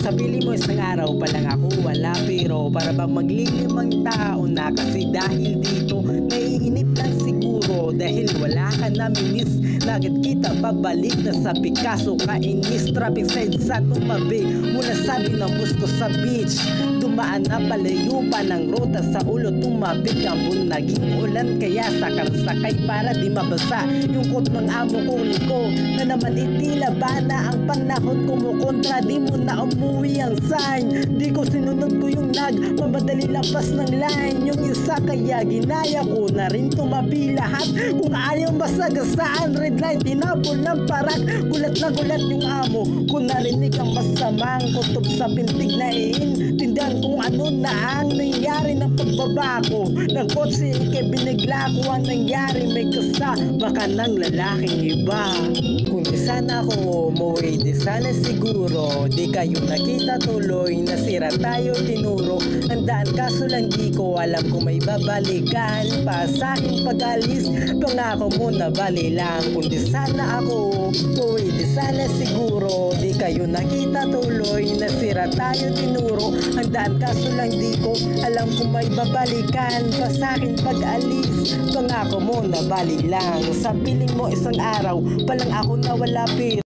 Sa piling mo isang araw pa lang ako wala, pero para bang maglilimang tao na, kasi dahil dito naiinip lang siguro dahil wala ka na minis. Nagad kita pabalik na sa Picasso, kainis traffic side sa tumabi mula sabi ng bus ko sa beach. Dumaan na palayo pa ng rota sa ulo, tumabig ang buwan, naging ulan kaya sakay para di mabasa yung kot ng amo ko na naman itila ba na ang panahon kumukontra, di mo na umuwi ang sign. Di ko sinunod ko yung mamadali lampas ng line, yung isa kaya ginaya ko na rin tumabi lahat. Kung ayaw masagasaan red light, tinapon ng parak. Gulat na gulat yung amo ko, narinig ang masamang kutob sa pintig na iintindihan kung ano na ang nangyari ng pagbaba ko ng kotse. Ikay binigla ko ang nangyari, may kasama ka ng lalaking iba. Kung di sana ako umuwi, di sana siguro di kayo nakita tuloy, nasira tayo tinuro. Andaan kaso lang di ko alam kung may babalikan pa sa aking pag-alis. Pangako mo na bali lang. Kung di sana ako umuwi, di sana siguro di kayo nakita tuloy, nasira tayo tinuro. Andaan kaso lang di ko alam kung may babalikan pa sa aking pag-alis. Pangako mo na bali lang. Sa piling mo isang araw pa lang ako nawala, pero